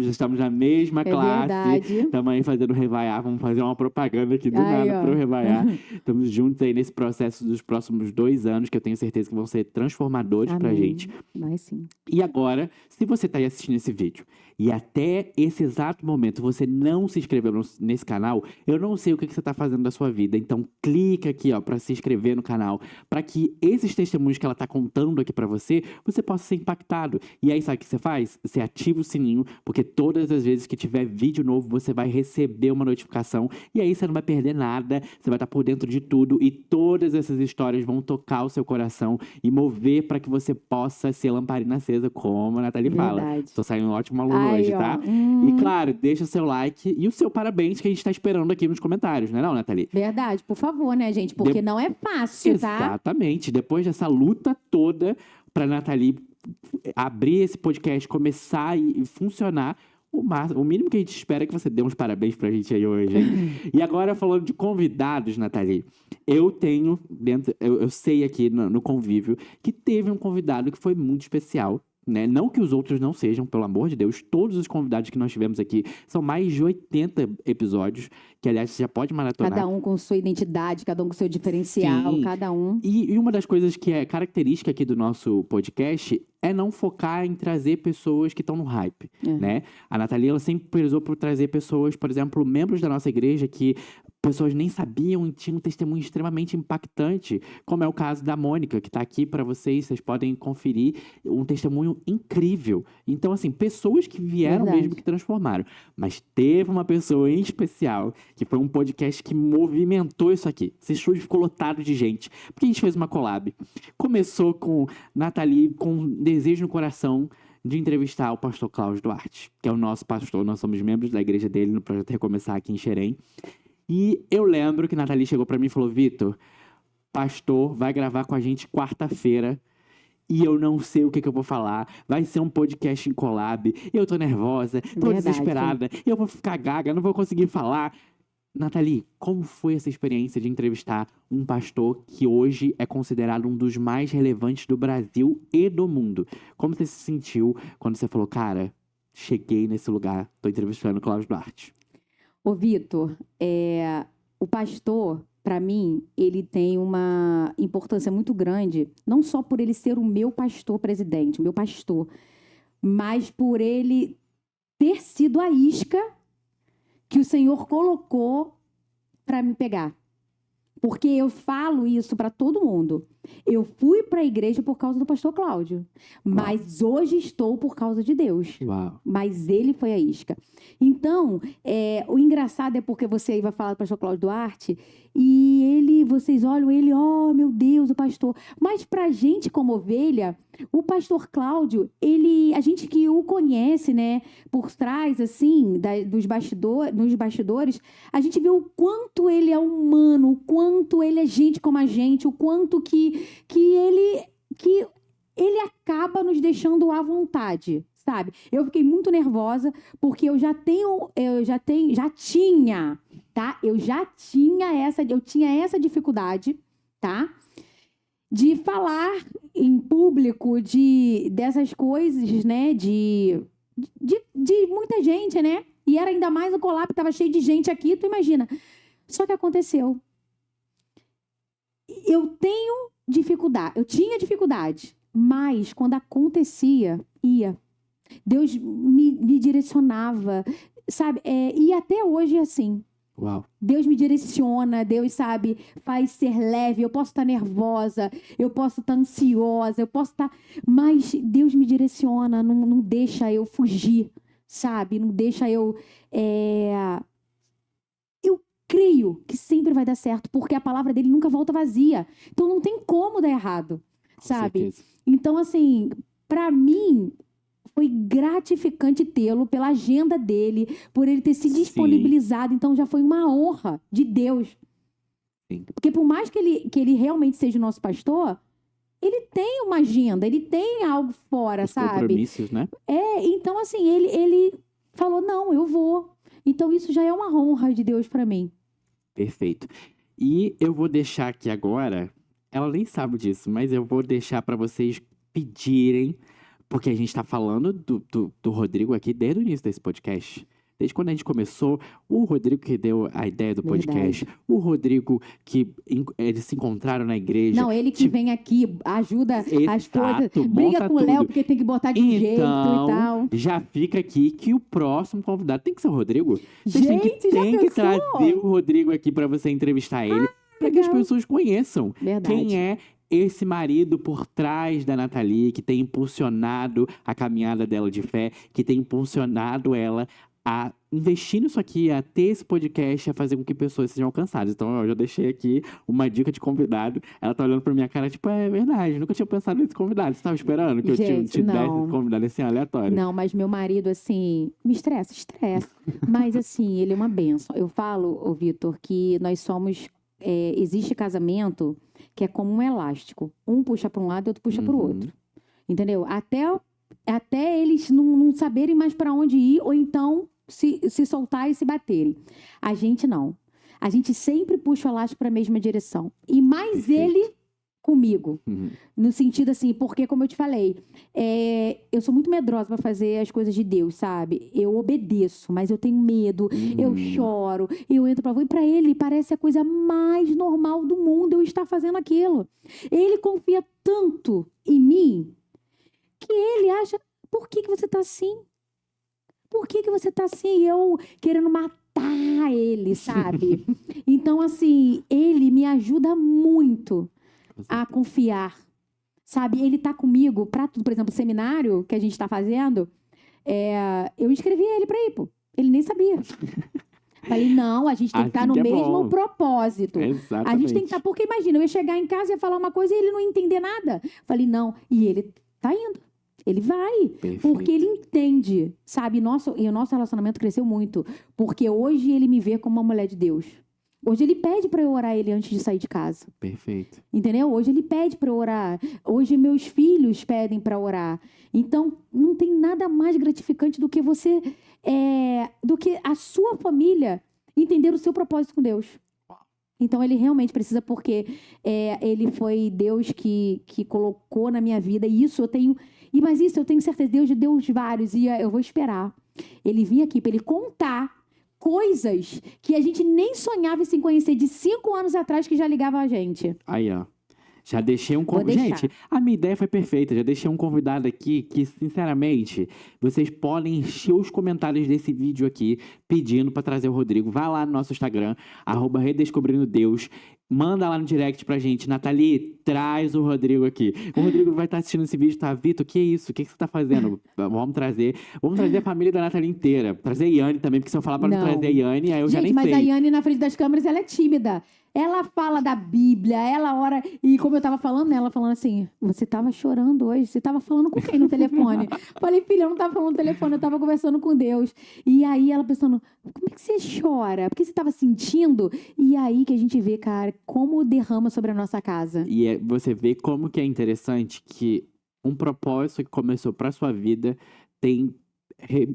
Estamos na mesma classe. Verdade. Estamos aí fazendo Revaiar. Vamos fazer uma propaganda aqui do Aí, nada ó. pro Revaiar. Estamos juntos aí nesse processo dos próximos 2 anos, que eu tenho certeza que vão ser transformadores pra Amém. gente. Mas sim. E agora, se você está aí assistindo esse vídeo e até esse exato momento você não se inscreveu nesse canal, eu não sei o que você está fazendo da sua vida. Então, clica aqui, ó, para se inscrever no canal, para que esses testemunhos que ela está contando aqui para você possa ser impactado. E aí, sabe o que você faz? Você ativa o sininho, porque todas as vezes que tiver vídeo novo, você vai receber uma notificação. E aí, você não vai perder nada, você vai estar por dentro de tudo. E todas essas histórias vão tocar o seu coração e mover para que você possa ser lamparina acesa, como a Nathalie fala. Verdade. Tô saindo um ótimo aluno Aí, hoje, ó. tá? E claro, deixa seu like e o seu parabéns que a gente tá esperando aqui nos comentários, não é não, Nathalie? Verdade, por favor, né, gente? Porque não é fácil, tá? Exatamente. Depois dessa luta toda pra Nathalie abrir esse podcast, começar e funcionar, o mínimo que a gente espera é que você dê uns parabéns pra gente aí hoje, hein? E agora, falando de convidados, Nathalie, eu tenho eu sei aqui no convívio que teve um convidado que foi muito especial, né? Não que os outros não sejam, pelo amor de Deus, todos os convidados que nós tivemos aqui são mais de 80 episódios, que aliás você já pode maratonar. Cada um com sua identidade, cada um com seu diferencial, Sim. cada um. E uma das coisas que é característica aqui do nosso podcast é não focar em trazer pessoas que estão no hype, né? A Nathalie, ela sempre prezou por trazer pessoas, por exemplo, membros da nossa igreja que pessoas nem sabiam e tinham um testemunho extremamente impactante, como é o caso da Mônica, que está aqui para vocês podem conferir um testemunho incrível. Então, assim, pessoas que vieram mesmo, que transformaram. Mas teve uma pessoa em especial, que foi um podcast que movimentou isso aqui. Esse estúdio ficou lotado de gente, porque a gente fez uma collab. Começou com Nathalie, com um desejo no coração de entrevistar o pastor Cláudio Duarte, que é o nosso pastor. Nós somos membros da igreja dele no Projeto Recomeçar aqui em Xerém. E eu lembro que Nathalie chegou pra mim e falou: Vitor, pastor vai gravar com a gente quarta-feira e eu não sei o que eu vou falar. Vai ser um podcast em collab. Eu tô nervosa, tô desesperada. Eu vou ficar gaga, não vou conseguir falar. Nathalie, como foi essa experiência de entrevistar um pastor que hoje é considerado um dos mais relevantes do Brasil e do mundo? Como você se sentiu quando você falou: cara, cheguei nesse lugar, tô entrevistando o Cláudio Duarte? Ô, Vitor, o pastor, para mim, ele tem uma importância muito grande, não só por ele ser o meu pastor presidente, o meu pastor, mas por ele ter sido a isca que o Senhor colocou para me pegar. Porque eu falo isso para todo mundo. Eu fui para a igreja por causa do pastor Cláudio, mas hoje estou por causa de Deus. Uau. Mas ele foi a isca. Então, o engraçado é porque você aí vai falar do pastor Cláudio Duarte e vocês olham ele, oh meu Deus, o pastor. Mas pra gente como ovelha, o pastor Cláudio, a gente que o conhece, né, por trás, assim, nos bastidores, a gente vê o quanto ele é humano, o quanto ele é gente como a gente, o quanto que ele acaba nos deixando à vontade, sabe? Eu fiquei muito nervosa, porque eu já tinha, tá? Eu tinha essa dificuldade, tá? De falar em público dessas coisas, né? De muita gente, né? E era ainda mais o Colap, tava cheio de gente aqui, tu imagina. Só que aconteceu. Eu tinha dificuldade, mas quando acontecia, ia. Deus me direcionava, sabe? E até hoje é assim. Uau. Deus me direciona, Deus, sabe, faz ser leve. Eu posso estar nervosa, eu posso estar ansiosa, eu posso estar... Mas Deus me direciona, não deixa eu fugir, sabe? Não deixa eu... Eu creio que sempre vai dar certo, porque a palavra dele nunca volta vazia. Então não tem como dar errado, sabe? certeza. Então, assim, para mim... Foi gratificante tê-lo pela agenda dele, por ele ter se disponibilizado. Então, já foi uma honra de Deus. Sim. Porque por mais que ele realmente seja o nosso pastor, ele tem uma agenda, ele tem algo fora, Os sabe? compromissos, né? Então assim, ele falou, não, eu vou. Então isso já é uma honra de Deus para mim. Perfeito. E eu vou deixar aqui agora, ela nem sabe disso, mas eu vou deixar para vocês pedirem, porque a gente tá falando do Rodrigo aqui desde o início desse podcast. Desde quando a gente começou, o Rodrigo que deu a ideia do podcast, o Rodrigo que eles se encontraram na igreja. Não, ele que vem aqui, ajuda as coisas, briga monta com o Léo tudo. porque tem que botar de jeito e tal. Já fica aqui que o próximo convidado tem que ser o Rodrigo. Vocês Gente, têm já que pensou? trazer o Rodrigo aqui para você entrevistar ele, para que as legal. pessoas conheçam Verdade. quem é esse marido por trás da Nathalie, que tem impulsionado a caminhada dela de fé, que tem impulsionado ela a investir nisso aqui, a ter esse podcast, a fazer com que pessoas sejam alcançadas. Então, eu já deixei aqui uma dica de convidado. Ela tá olhando pra minha cara, tipo, é verdade, nunca tinha pensado nesse convidado. Você tava esperando que eu te desse esse convidado assim, aleatório? Não, mas meu marido, assim, me estressa. Mas, assim, ele é uma bênção. Eu falo, ô Vitor, que nós somos... existe casamento que é como um elástico. Um puxa para um lado e outro puxa para o outro. Entendeu? Até eles não saberem mais para onde ir, ou então se soltar e se baterem. A gente não. A gente sempre puxa o elástico para a mesma direção. E mais Perfeito. ele comigo. No sentido assim, porque como eu te falei, eu sou muito medrosa para fazer as coisas de Deus, sabe? Eu obedeço, mas eu tenho medo, eu choro, eu entro pra... E pra ele parece a coisa mais normal do mundo eu estar fazendo aquilo. Ele confia tanto em mim que ele acha, por que você tá assim? Por que você tá assim? E eu querendo matar ele, sabe? Então, assim, ele me ajuda muito a confiar, sabe? Ele tá comigo pra tudo. Por exemplo, o seminário que a gente tá fazendo, eu inscrevi ele pra ir, pô. Ele nem sabia. Falei, não, a gente tem que estar no mesmo propósito. Exatamente. A gente tem que estar... Porque imagina, eu ia chegar em casa e ia falar uma coisa e ele não ia entender nada. Falei, não. E ele tá indo. Ele vai. Perfeito. Porque ele entende, sabe? E o nosso relacionamento cresceu muito. Porque hoje ele me vê como uma mulher de Deus. Hoje ele pede para eu orar ele antes de sair de casa. Perfeito. Entendeu? Hoje ele pede para eu orar. Hoje meus filhos pedem para orar. Então, não tem nada mais gratificante do que você... do que a sua família entender o seu propósito com Deus. Então, ele realmente precisa, porque ele foi Deus que colocou na minha vida. E isso eu tenho... Mas isso eu tenho certeza. Deus deu vários. E eu vou esperar ele vir aqui para ele contar coisas que a gente nem sonhava em se conhecer de 5 anos atrás, que já ligava a gente. Aí, ó. Já deixei um convidado. Gente, a minha ideia foi perfeita. Já deixei um convidado aqui que, sinceramente, vocês podem encher os comentários desse vídeo aqui pedindo para trazer o Rodrigo. Vai lá no nosso Instagram, @redescobrindo-Deus. Manda lá no direct pra gente. Nathalie, traz o Rodrigo aqui. O Rodrigo vai estar assistindo esse vídeo, tá? Vitor, que isso? O que você tá fazendo? Vamos trazer a família da Nathalie inteira. Trazer a Iane também, porque se eu falar pra não trazer a Iane, aí eu já nem sei. Gente, mas a Iane na frente das câmeras, ela é tímida. Ela fala da Bíblia, ela ora... E como eu tava falando, ela falando assim, você tava chorando hoje? Você tava falando com quem no telefone? Falei, filha, eu não tava falando no telefone, eu tava conversando com Deus. E aí ela pensando, como é que você chora? Porque você tava sentindo? E aí que a gente vê, cara, como derrama sobre a nossa casa. E você vê como que é interessante que um propósito que começou pra sua vida tem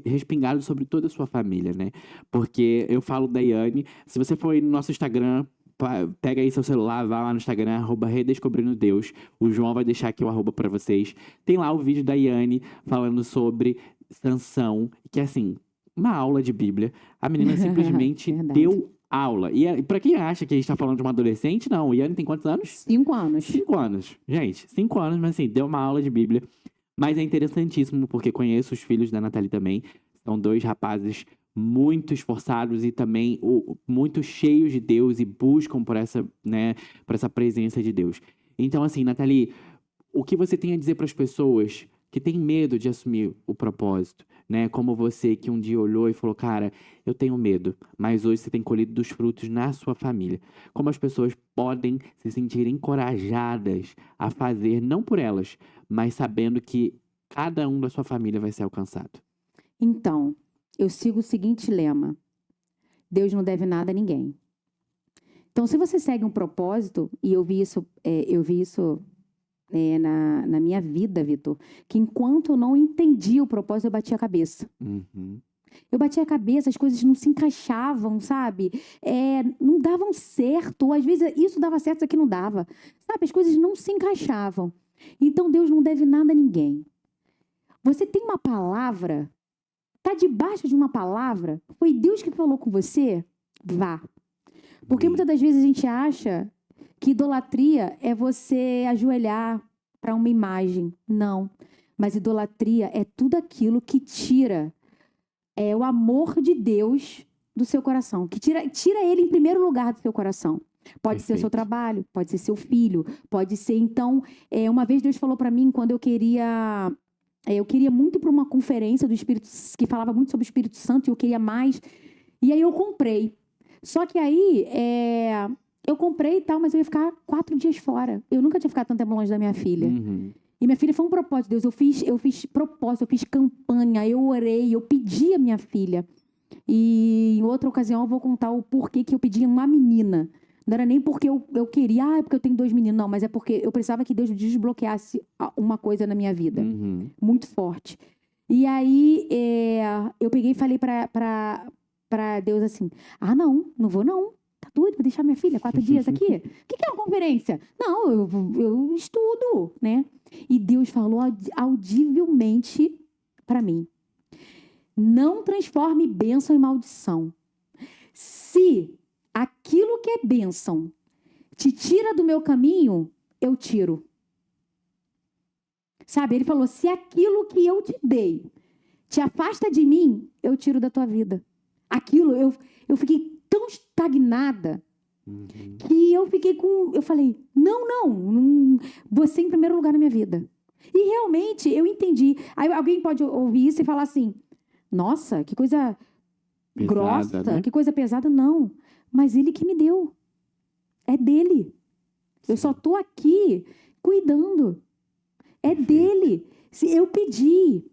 respingado sobre toda a sua família, né? Porque eu falo da Yane, se você for aí no nosso Instagram, pega aí seu celular, vai lá no Instagram, @redescobrindo Deus. O João vai deixar aqui o arroba pra vocês. Tem lá o vídeo da Yane falando sobre Sansão, que é assim, uma aula de Bíblia. A menina simplesmente deu aula. E pra quem acha que a gente tá falando de uma adolescente, não. O Yane tem quantos anos? 5 anos. 5 anos. Gente, 5 anos, mas assim, deu uma aula de Bíblia. Mas é interessantíssimo, porque conheço os filhos da Nathalie também. São 2 rapazes muito esforçados e também muito cheios de Deus e buscam por essa, né, por essa presença de Deus. Então, assim, Nathalie, o que você tem a dizer para as pessoas que têm medo de assumir o propósito, né? Como você que um dia olhou e falou, cara, eu tenho medo, mas hoje você tem colhido dos frutos na sua família. Como as pessoas podem se sentir encorajadas a fazer, não por elas, mas sabendo que cada um da sua família vai ser alcançado? Então, eu sigo o seguinte lema: Deus não deve nada a ninguém. Então, se você segue um propósito, e eu vi isso na minha vida, Vitor, que enquanto eu não entendi o propósito, eu batia a cabeça. Uhum. Eu batia a cabeça, as coisas não se encaixavam, sabe? Não davam certo. Ou às vezes isso dava certo, isso aqui não dava. Sabe? As coisas não se encaixavam. Então, Deus não deve nada a ninguém. Você tem uma palavra, está debaixo de uma palavra, foi Deus que falou com você? Vá. Porque muitas das vezes a gente acha que idolatria é você ajoelhar para uma imagem. Não. Mas idolatria é tudo aquilo que tira o amor de Deus do seu coração. Que tira ele em primeiro lugar do seu coração. Pode ser o seu trabalho, pode ser seu filho, pode ser... Então, uma vez Deus falou para mim, quando eu queria muito para uma conferência do Espírito, que falava muito sobre o Espírito Santo, e eu queria mais. E aí eu comprei. Só que aí, eu comprei e tal, mas eu ia ficar 4 dias fora. Eu nunca tinha ficado tanto tempo longe da minha filha. Uhum. E minha filha foi um propósito de Deus. Eu fiz propósito, eu fiz campanha, eu orei, eu pedi a minha filha. E em outra ocasião eu vou contar o porquê que eu pedi uma menina. Não era nem porque eu queria, é porque eu tenho 2 meninos. Não, mas é porque eu precisava que Deus desbloqueasse uma coisa na minha vida. Uhum. Muito forte. E aí, eu peguei e falei pra Deus assim, não vou não. Tá doido? Vou deixar minha filha 4 dias aqui? O que é uma conferência? Não, eu estudo, né? E Deus falou audivelmente pra mim. Não transforme bênção em maldição. Se aquilo que é bênção te tira do meu caminho, eu tiro. Sabe, ele falou, se aquilo que eu te dei te afasta de mim, eu tiro da tua vida. Aquilo, eu fiquei tão estagnada, que eu falei, não, você em primeiro lugar na minha vida. E realmente, eu entendi. Aí alguém pode ouvir isso e falar assim, nossa, que coisa pesada, grossa, né? Que coisa pesada. Não, mas ele que me deu. É dele. Eu só tô aqui cuidando. É dele. Eu pedi,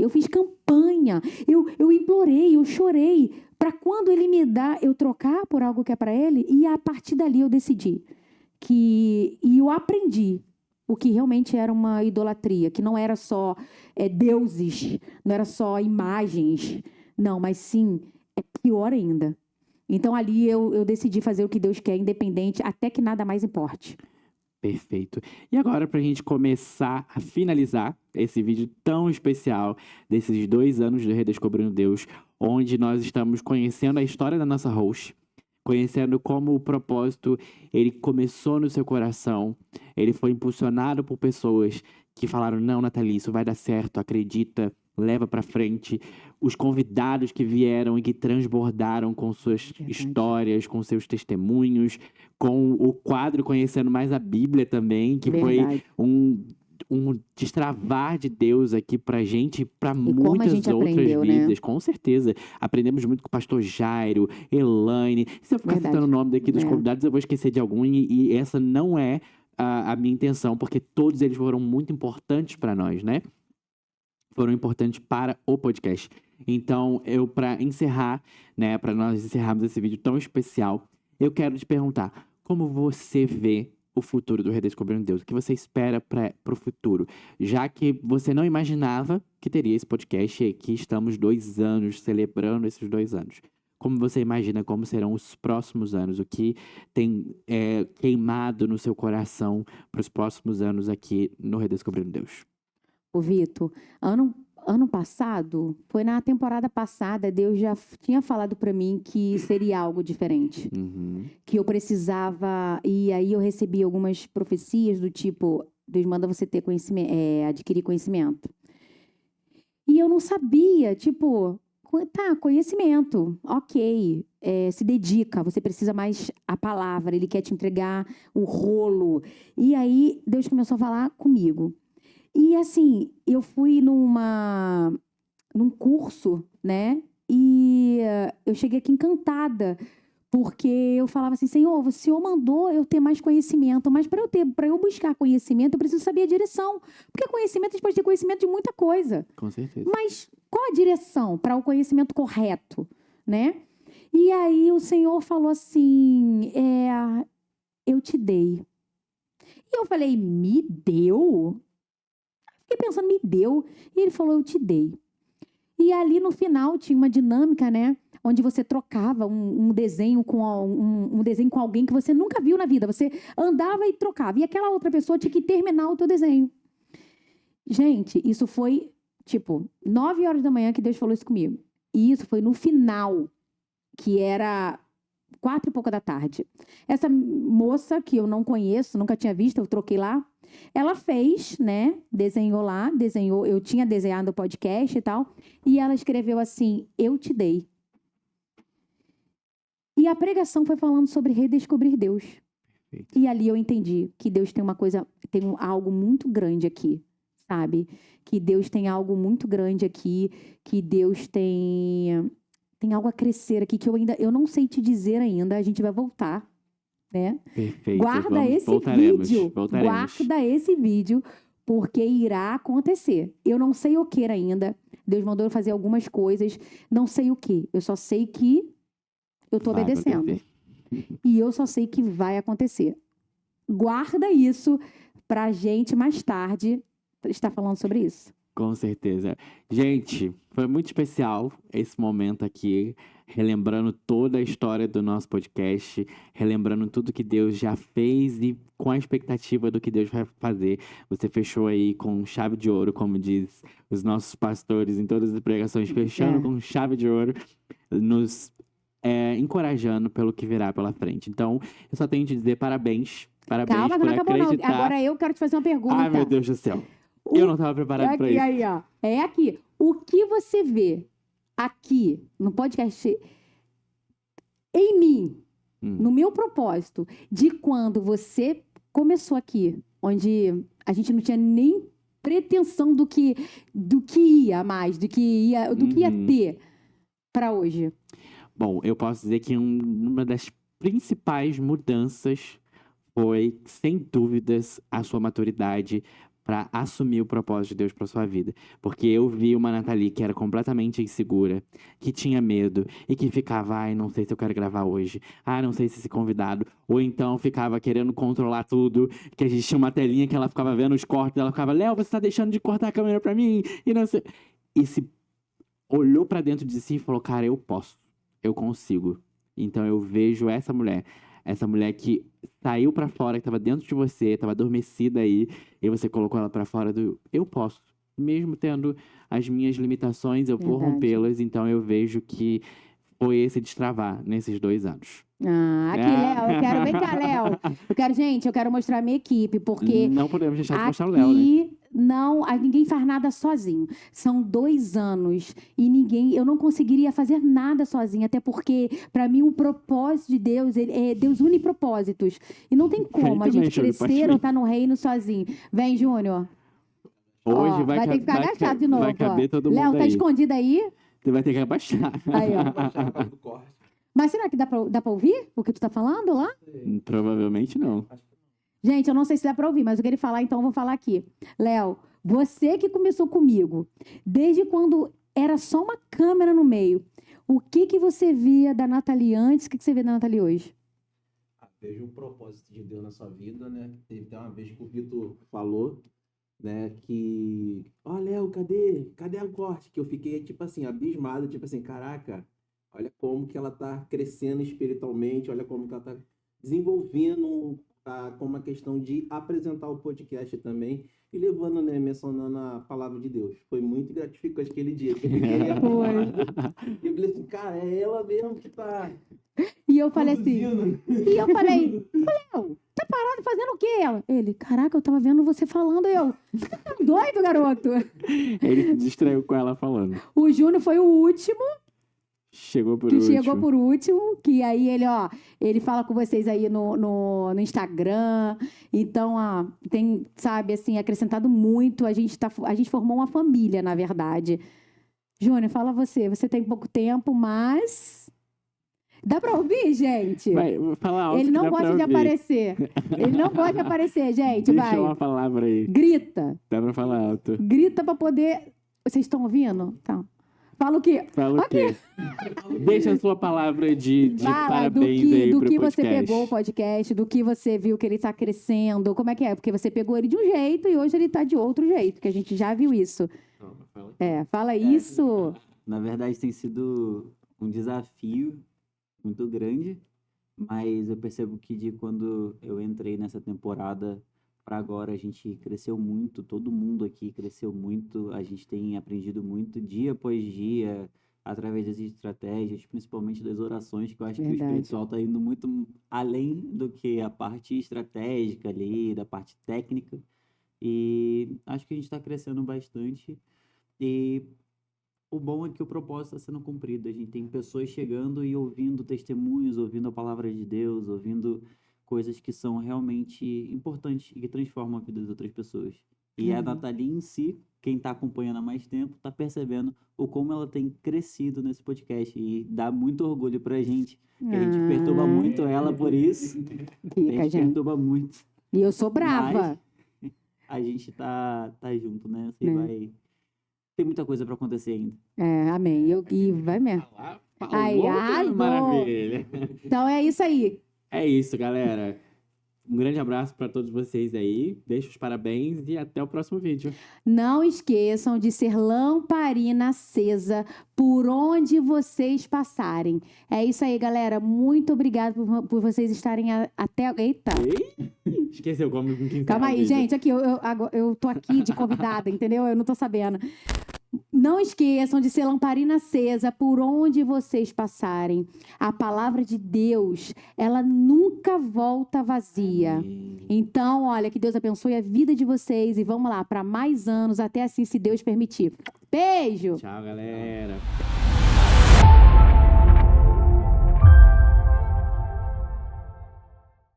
eu fiz campanha, eu implorei, eu chorei, para quando ele me dá, eu trocar por algo que é para ele, e a partir dali eu decidi e eu aprendi o que realmente era uma idolatria, que não era só deuses, não era só imagens, não, mas sim, é pior ainda. Então ali eu decidi fazer o que Deus quer, independente, até que nada mais importe. Perfeito. E agora, para a gente começar a finalizar esse vídeo tão especial desses 2 anos do Redescobrindo Deus, onde nós estamos conhecendo a história da nossa host, conhecendo como o propósito, ele começou no seu coração, ele foi impulsionado por pessoas que falaram, não, Nathalie, isso vai dar certo, acredita, leva para frente. Os convidados que vieram e que transbordaram com suas histórias, com seus testemunhos, com o quadro Conhecendo Mais a Bíblia também, que foi um destravar de Deus aqui pra gente e pra muitas outras aprendeu, vidas, né? Com certeza. Aprendemos muito com o pastor Jairo, Elaine. Se eu ficar citando o nome daqui dos convidados, eu vou esquecer de algum, e essa não é a minha intenção, porque todos eles foram muito importantes para nós, né? Foram importantes para o podcast. Então, para encerrar, né, para nós encerrarmos esse vídeo tão especial, eu quero te perguntar, como você vê o futuro do Redescobrindo Deus? O que você espera para o futuro? Já que você não imaginava que teria esse podcast e aqui estamos 2 anos celebrando esses 2 anos. Como você imagina como serão os próximos anos? O que tem queimado no seu coração para os próximos anos aqui no Redescobrindo Deus? Ô, Vitor, ano passado, foi na temporada passada, Deus já tinha falado para mim que seria algo diferente. Que eu precisava, e aí eu recebi algumas profecias do tipo, Deus manda você ter conhecimento, adquirir conhecimento. E eu não sabia, tipo, tá, conhecimento, ok, se dedica, você precisa mais a palavra, ele quer te entregar o rolo. E aí Deus começou a falar comigo. E assim, eu fui num curso, né? E eu cheguei aqui encantada, porque eu falava assim, Senhor, o Senhor mandou eu ter mais conhecimento, mas para eu buscar conhecimento, eu preciso saber a direção. Porque conhecimento, a gente pode ter conhecimento de muita coisa. Com certeza. Mas qual a direção para o conhecimento correto, né? E aí o Senhor falou assim, eu te dei. E eu falei, me deu? Fiquei pensando, me deu. E ele falou, eu te dei. E ali no final tinha uma dinâmica, né? Onde você trocava um desenho com um desenho com alguém que você nunca viu na vida. Você andava e trocava. E aquela outra pessoa tinha que terminar o teu desenho. Gente, isso foi, 9 horas da manhã que Deus falou isso comigo. E isso foi no final, que era 4 e pouca da tarde. Essa moça que eu não conheço, nunca tinha visto, eu troquei lá. Ela fez, né? Desenhou, eu tinha desenhado o podcast e tal, e ela escreveu assim, eu te dei. E a pregação foi falando sobre redescobrir Deus. Perfeito. E ali eu entendi que Deus tem algo muito grande aqui, sabe? Que Deus tem algo muito grande aqui, que Deus tem algo a crescer aqui, que eu não sei te dizer ainda, a gente vai voltar. Né? Perfeito. Guarda esse vídeo, porque irá acontecer. Eu não sei o que ainda. Deus mandou eu fazer algumas coisas, não sei o que. Eu só sei que eu estou obedecendo. E eu só sei que vai acontecer. Guarda isso pra gente mais tarde estar falando sobre isso. Com certeza. Gente, foi muito especial esse momento aqui, relembrando toda a história do nosso podcast, relembrando tudo que Deus já fez e com a expectativa do que Deus vai fazer. Você fechou aí com chave de ouro, como diz os nossos pastores em todas as pregações, fechando com chave de ouro, nos encorajando pelo que virá pela frente. Então, eu só tenho que dizer parabéns. Parabéns. Calma, por não acabou acreditar. Não. Agora eu quero te fazer uma pergunta. Ai, meu Deus do céu. Eu não estava preparado para isso. Aí, ó. É aqui. O que você vê aqui no podcast em mim, no meu propósito, de quando você começou aqui, onde a gente não tinha nem pretensão do que ia mais, do que ia ter para hoje? Bom, eu posso dizer que uma das principais mudanças foi, sem dúvidas, a sua maturidade para assumir o propósito de Deus para sua vida. Porque eu vi uma Nathalie que era completamente insegura, que tinha medo e que ficava, ai, não sei se eu quero gravar hoje, não sei se esse convidado, ou então ficava querendo controlar tudo, que a gente tinha uma telinha que ela ficava vendo os cortes, ela ficava, Léo, você tá deixando de cortar a câmera para mim, e não sei. E se olhou para dentro de si e falou, cara, eu posso, eu consigo. Então eu vejo essa mulher que saiu pra fora, que tava dentro de você, tava adormecida aí, e você colocou ela pra fora do eu posso. Mesmo tendo as minhas limitações, eu vou rompê-las. Então eu vejo que foi esse destravar nesses 2 anos. Léo, vem cá, Léo. Eu quero mostrar a minha equipe, porque não podemos deixar de mostrar o Léo, né? Ninguém faz nada sozinho. São 2 anos e eu não conseguiria fazer nada sozinha, até porque, para mim, o propósito de Deus, Deus une propósitos. E não tem como a gente crescer ou estar no reino sozinho. Vem, Júnior. Hoje vai ter que ficar agachado de novo. Vai caber todo mundo Léo, tá aí. Escondido aí? Você vai ter que abaixar. Aí, ó. Mas será que dá pra ouvir o que tu tá falando lá? Provavelmente não. Gente, eu não sei se dá pra ouvir, mas eu queria falar, então eu vou falar aqui. Léo, você que começou comigo, desde quando era só uma câmera no meio, o que você via da Nathalie antes, o que você vê da Nathalie hoje? veja o propósito de Deus na sua vida, né? Teve até uma vez que o Vitor falou, né, que, ó, Léo, cadê o corte? Que eu fiquei, tipo assim, abismado, tipo assim, caraca, olha como que ela tá crescendo espiritualmente, olha como que ela tá desenvolvendo como uma questão de apresentar o podcast também e levando, né, mencionando a palavra de Deus. Foi muito gratificante aquele dia. Que eu fiquei eu falei assim, cara, é ela mesmo que tá... E eu falei produzindo. assim, Léo, tá parado fazendo o quê? Ele, caraca, eu tava vendo você falando, você tá doido, garoto? Ele se distraiu com ela falando. O Júnior foi o último Chegou por último, que aí ele fala com vocês aí no Instagram. Então, tem, sabe, assim, acrescentado muito. A gente formou uma família, na verdade. Júnior, fala você tem pouco tempo, mas... Dá pra ouvir, gente? Vai falar alto. Ele não gosta de aparecer. Ele não gosta de aparecer, gente. Deixa uma palavra aí. Grita. Dá pra falar alto. Grita pra poder... Vocês estão ouvindo? Tá. Fala o quê? Fala o quê? Deixa a sua palavra de parabéns aí pro podcast. Do que você pegou o podcast, do que você viu que ele tá crescendo. Como é que é? Porque você pegou ele de um jeito e hoje ele tá de outro jeito, que a gente já viu isso. Fala isso. Na verdade, tem sido um desafio muito grande, mas eu percebo que de quando eu entrei nessa temporada para agora a gente cresceu muito, todo mundo aqui cresceu muito, a gente tem aprendido muito dia após dia, através das estratégias, principalmente das orações, que eu acho que o espiritual está indo muito além do que a parte estratégica ali, da parte técnica, e acho que a gente está crescendo bastante, e o bom é que o propósito está sendo cumprido. A gente tem pessoas chegando e ouvindo testemunhos, ouvindo a palavra de Deus, ouvindo coisas que são realmente importantes e que transformam a vida das outras pessoas. E a Nathalie em si, quem está acompanhando há mais tempo, está percebendo o como ela tem crescido nesse podcast. E dá muito orgulho pra gente. Que a gente perturba muito ela por isso. A gente perturba muito. E eu sou brava. Mas a gente tá junto, né? Você vai... Tem muita coisa para acontecer ainda. Amém. E vai mesmo. Maravilha. Então é isso aí. É isso, galera. Um grande abraço para todos vocês aí. Deixo os parabéns e até o próximo vídeo. Não esqueçam de ser lamparina acesa por onde vocês passarem. É isso aí, galera. Muito obrigada por vocês estarem até... Eita! Esqueceu como... Calma aí, gente. Aqui, eu tô aqui de convidada, entendeu? Eu não tô sabendo. Não esqueçam de ser lamparina acesa por onde vocês passarem. A palavra de Deus, ela nunca volta vazia. Então, olha, que Deus abençoe a vida de vocês e vamos lá, para mais anos, até assim, se Deus permitir. Beijo! Tchau, galera!